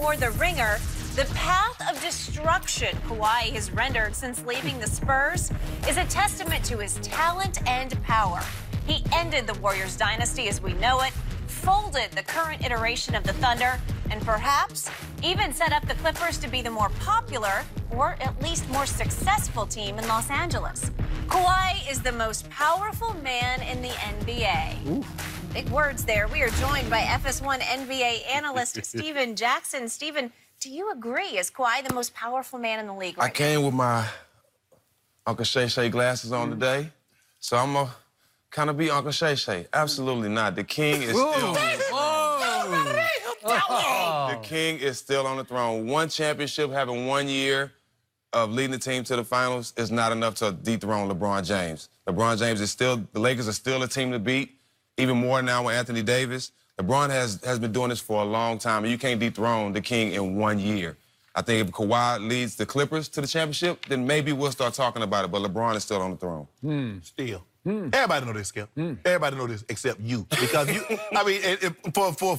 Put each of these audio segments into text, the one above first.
before the ringer, the path of destruction Kawhi has rendered since leaving the Spurs is a testament to his talent and power. He ended the Warriors dynasty as we know it, folded the current iteration of the Thunder, and perhaps even set up the Clippers to be the more popular, or at least more successful team in Los Angeles. Kawhi is the most powerful man in the NBA. Ooh. Big words there. We are joined by FS1 NBA analyst Steven Jackson. Steven, do you agree? Is Kawhi the most powerful man in the league right I came with my Uncle Shay Shay glasses on today, so I'm going to kind of be Uncle Shay Shay. Absolutely not. The king is still... The king is still on the throne. One championship, having 1 year of leading the team to the finals is not enough to dethrone LeBron James. LeBron James is still, the Lakers are still a team to beat, even more now with Anthony Davis. LeBron has been doing this for a long time, and you can't dethrone the king in 1 year. I think if Kawhi leads the Clippers to the championship, then maybe we'll start talking about it, but LeBron is still on the throne. Still. Everybody know this, Skip. Everybody know this except you. Because you, I mean,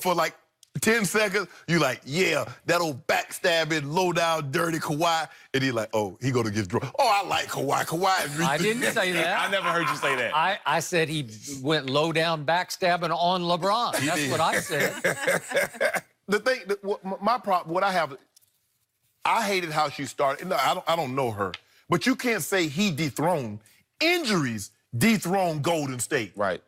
for like 10 seconds, you like, yeah, that old backstabbing, low-down, dirty Kawhi. And he like, oh, he gonna get drunk. Oh, I like Kawhi. Kawhi. I didn't say that. I never heard you say that. I said he went low-down backstabbing on LeBron. That's what I said. The thing, my problem, what I have, I hated how she started. No, I don't know her. But you can't say he dethroned. Injuries dethroned Golden State. Right.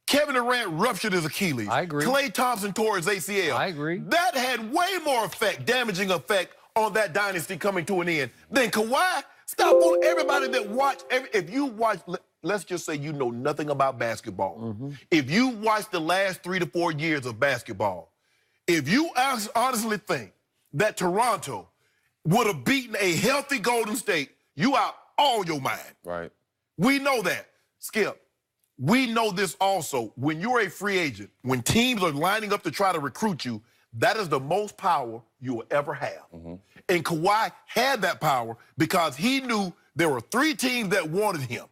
Kevin Durant ruptured his Achilles. I agree. Klay Thompson tore his ACL. I agree. That had way more damaging effect on that dynasty coming to an end than Kawhi. Stop on everybody that watch. If you watch, let's just say you know nothing about basketball. If you watch the last 3 to 4 years of basketball, if you honestly think that Toronto would have beaten a healthy Golden State, you out all your mind. Right. We know that. Skip. We know this also. When you're a free agent, when teams are lining up to try to recruit you, that is the most power you will ever have. And Kawhi had that power because he knew there were 3 teams that wanted him.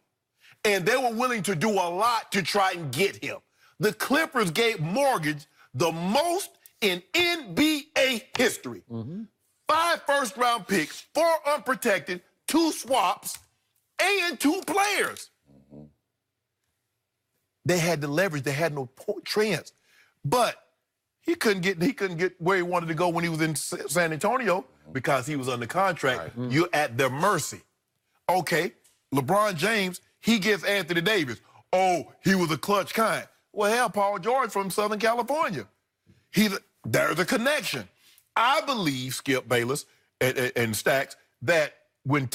And they were willing to do a lot to try and get him. The Clippers gave mortgage the most in NBA history. 5 first-round picks, 4 unprotected, 2 swaps, and 2 players. They had the leverage. They had no chance. But he couldn't get where he wanted to go when he was in San Antonio because he was under contract. Right. You're at their mercy. Okay, LeBron James, he gets Anthony Davis. Oh, he was a clutch kind. Well, hell, Paul George from Southern California. There's a connection. I believe, Skip Bayless and Stacks, that when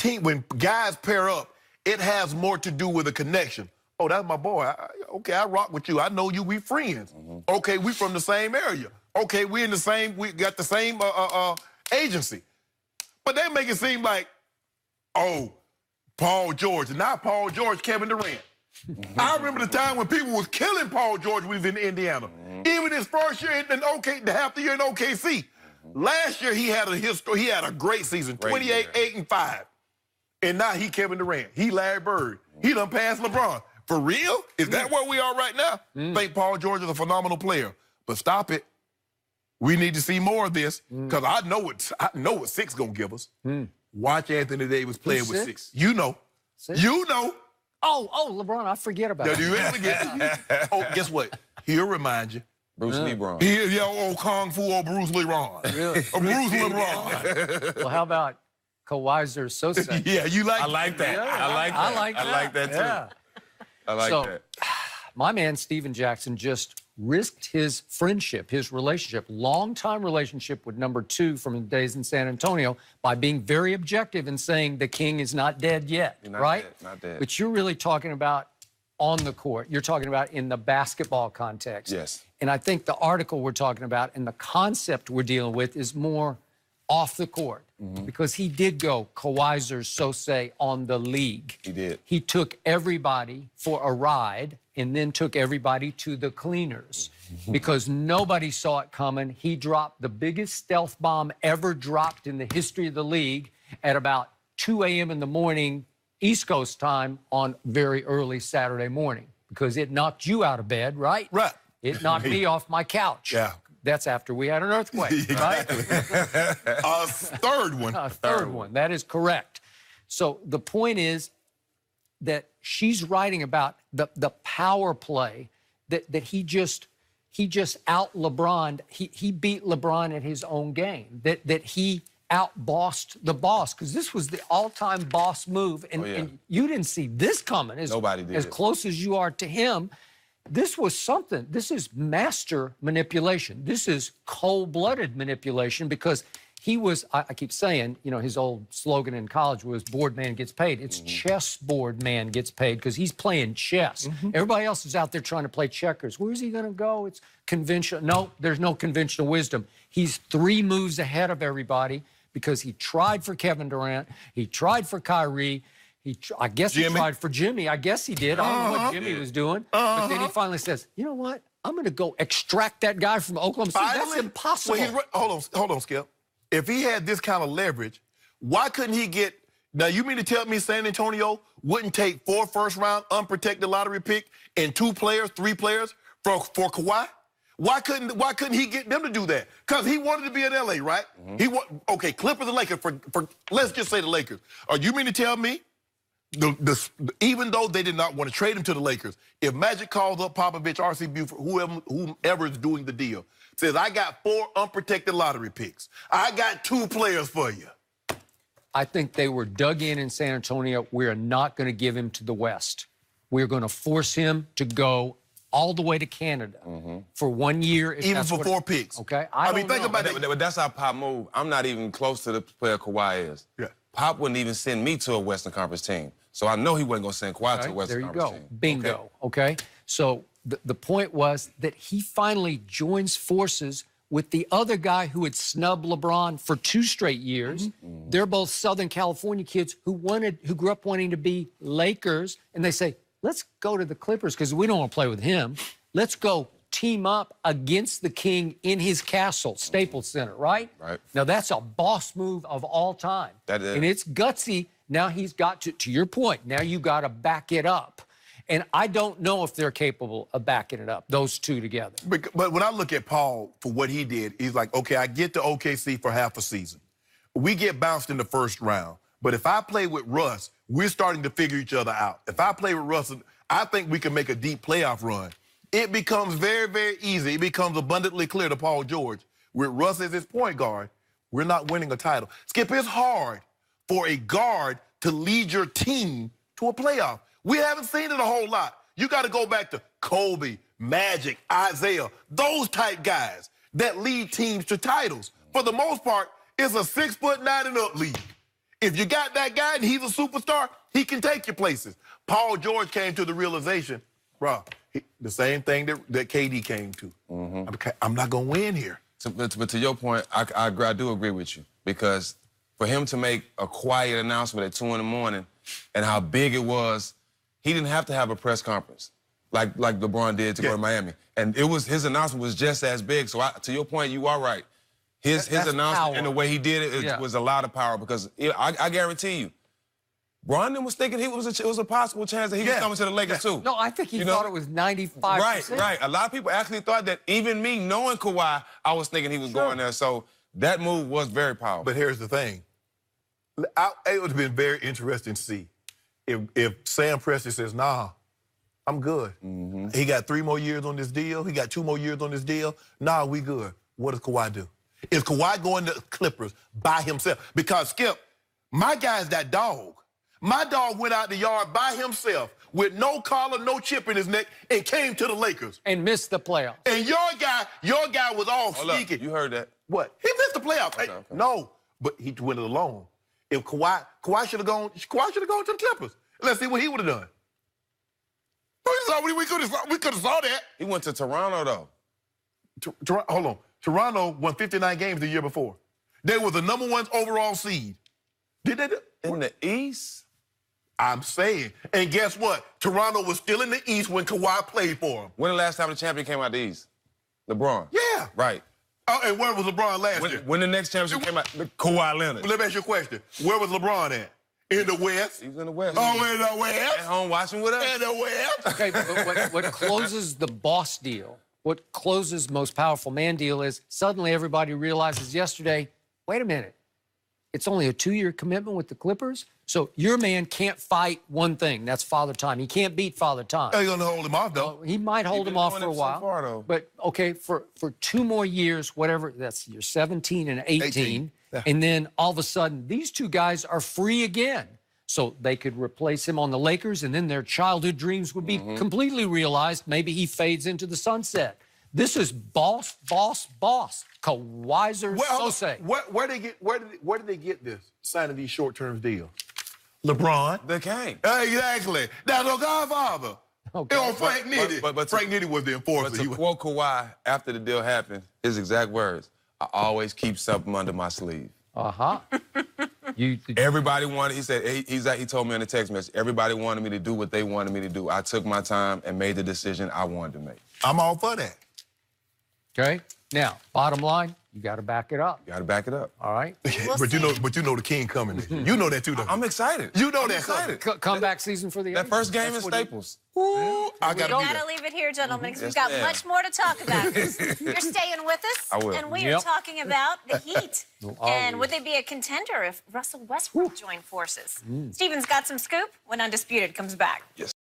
guys pair up, it has more to do with a connection. Oh, that's my boy. Okay, I rock with you. I know you. We friends. Okay, we from the same area. Okay, we got the same agency. But they make it seem like, oh, Paul George. Not Paul George, Kevin Durant. I remember the time when people was killing Paul George when he was in Indiana. Even his first year the half the year in OKC. Last year he had a great season, 28, 8, and 5. And now he Kevin Durant. He Larry Bird. He done passed LeBron. For real? Is that where we are right now? Think Paul George is a phenomenal player. But stop it. We need to see more of this because I know what 6 gonna give us. Watch Anthony Davis playing with 6. You know. 6? You know. Oh, LeBron, I forget about that. Do you ever forget? Oh, guess what? He'll remind you. Bruce Lee Braun. Old Kung Fu, old Bruce Lee Ron. Really? Bruce Lee Ron. Well, how about Kawhi's Sose? Yeah, you like I like that. Yeah, I like that. I like that. too. Yeah. I like that. My man, Steven Jackson, just risked his friendship, his relationship, long-time relationship with number 2 from his days in San Antonio by being very objective and saying the king is not dead yet, right? Dead, not dead. But you're really talking about on the court. You're talking about in the basketball context. Yes. And I think the article we're talking about and the concept we're dealing with is more off the court. Because he did go Kawhi Sose on the league. He did. He took everybody for a ride and then took everybody to the cleaners because nobody saw it coming. He dropped the biggest stealth bomb ever dropped in the history of the league at about 2 a.m. in the morning, East Coast time, on very early Saturday morning because it knocked you out of bed, right? Right. It knocked me off my couch. Yeah. That's after we had an earthquake, right? A third one. A third one. That is correct. So the point is that she's writing about the power play that he just out LeBron. He beat LeBron at his own game. That he outbossed the boss, because this was the all-time boss move, and you didn't see this coming. Nobody did. As close as you are to him, this was something. This is master manipulation. This is cold-blooded manipulation, because he was, I keep saying, you know, his old slogan in college was board man gets paid. It's chessboard man gets paid, because he's playing chess. Everybody else is out there trying to play checkers. Where's he going to go? It's conventional. No, there's no conventional wisdom. He's 3 moves ahead of everybody, because he tried for Kevin Durant. He tried for Kyrie. I guess he tried for Jimmy. I guess he did. I don't know what Jimmy was doing. But then he finally says, you know what? I'm going to go extract that guy from Oklahoma City. That's impossible. Well, hold on, Skip. If he had this kind of leverage, why couldn't he get... Now, you mean to tell me San Antonio wouldn't take 4 first-round unprotected lottery pick and 2 players, 3 players for Kawhi? Why couldn't he get them to do that? Because he wanted to be in LA, right? Okay, Clippers and Lakers, for let's just say the Lakers. You mean to tell me, even though they did not want to trade him to the Lakers, if Magic calls up Popovich, R.C. Buford, whomever is doing the deal, says, I got 4 unprotected lottery picks, I got 2 players for you. I think they were dug in San Antonio. We're not going to give him to the West. We're going to force him to go all the way to Canada for 1 year. Even for 4 picks. Okay. I mean, think about that. But that's how Pop moved. I'm not even close to the player Kawhi is. Yeah. Pop wouldn't even send me to a Western Conference team. So I know he wasn't going to send Kawhi to a Western Conference team. There you go. Bingo. Okay. So the point was that he finally joins forces with the other guy who had snubbed LeBron for 2 straight years. They're both Southern California kids who grew up wanting to be Lakers, and they say, let's go to the Clippers because we don't want to play with him. Let's go team up against the king in his castle, Staples Center, right? Right. Now, that's a boss move of all time. That is. And it's gutsy. Now he's got to your point, now you got to back it up. And I don't know if they're capable of backing it up, those two together. But when I look at Paul for what he did, he's like, okay, I get to OKC for half a season. We get bounced in the first round. But if I play with Russ, we're starting to figure each other out. If I play with Russ, I think we can make a deep playoff run. It becomes very, very easy. It becomes abundantly clear to Paul George. With Russ as his point guard, we're not winning a title. Skip, it's hard for a guard to lead your team to a playoff. We haven't seen it a whole lot. You got to go back to Kobe, Magic, Isaiah, those type guys that lead teams to titles. For the most part, it's a 6'9" and up league. If you got that guy and he's a superstar, he can take you places. Paul George came to the realization, bro, the same thing that KD came to. I'm not going to win here. But to your point, I do agree with you, because for him to make a quiet announcement at 2 in the morning and how big it was, he didn't have to have a press conference like LeBron did to go to Miami. And his announcement was just as big. So to your point, you are right. His announcement and the way he did it, was a lot of power, because I guarantee you, Bron was thinking it was a possible chance that he was coming to the Lakers too. No, I think he thought it was 95%. Right. A lot of people actually thought that. Even me, knowing Kawhi, I was thinking he was going there. So that move was very powerful. But here's the thing. It would have been very interesting to see if Sam Presti says, nah, I'm good. He got 3 more years on this deal. He got 2 more years on this deal. Nah, we good. What does Kawhi do? Is Kawhi going to Clippers by himself? Because, Skip, my guy's that dog. My dog went out the yard by himself with no collar, no chip in his neck, and came to the Lakers. And missed the playoffs. And your guy was all sneaking. You heard that. What? He missed the playoffs. Okay. No, but he went it alone. If Kawhi should have gone to the Clippers. Let's see what he would have done. We could have saw that. He went to Toronto, though. Hold on. Toronto won 59 games the year before. They were the #1 overall seed. Did they? In the East? I'm saying. And guess what? Toronto was still in the East when Kawhi played for him. When the last time the champion came out the East? LeBron. Yeah. Right. And where was LeBron last year? When the next championship came out, Kawhi Leonard. Let me ask you a question. Where was LeBron at? In the West? He was in the West. Oh, in the West? At home watching with us? In the West? Okay, but what closes the boss deal what closes most powerful man deal is suddenly everybody realizes yesterday, wait a minute, it's only a 2-year commitment with the Clippers? So your man can't fight one thing. That's Father Time. He can't beat Father Time. They're going to hold him off, though. He might hold him off for a while. So far, though. But, okay, for 2 more years, whatever, that's you're 17 and 18. Yeah. And then all of a sudden, these 2 guys are free again. So they could replace him on the Lakers, and then their childhood dreams would be completely realized. Maybe he fades into the sunset. This is boss, boss, boss. Kawhi Sose. Where did they get this, signing these short-term deals? LeBron. They came. Exactly. That's no Godfather. Okay. You know, Frank Nitti. but Frank Nitti was the enforcer. But to quote Kawhi after the deal happened, his exact words, I always keep something under my sleeve. Uh-huh. Everybody wanted, he said, he told me in the text message, everybody wanted me to do what they wanted me to do. I took my time and made the decision I wanted to make. I'm all for that. Okay? Now, bottom line, you got to back it up. You got to back it up. All right? But you know the king coming. You know that too, though. I'm excited. You know I'm that excited. Comeback season for the That first game in That's what Staples. Ooh, I got to be Gotta there. leave it here, gentlemen, because we've Yes, got ma'am. much more to talk about. You're staying with us, I will. and we are Yep. talking about the Heat. And would they be a contender if Russell Westbrook joined forces? Steven's got some scoop when Undisputed comes back. Yes.